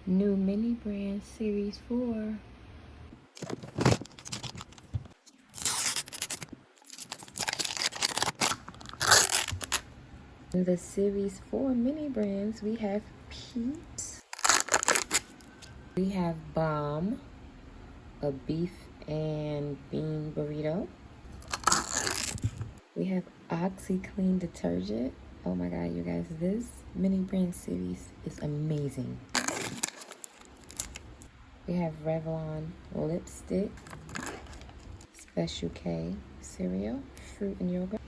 New mini brand series 4. In the series 4 mini brands, we have Pete's, we have Bomb, a beef and bean burrito. We have OxiClean detergent. Oh my god, you guys, this mini brand series is amazing. We have Revlon lipstick, Special K cereal, fruit and yogurt.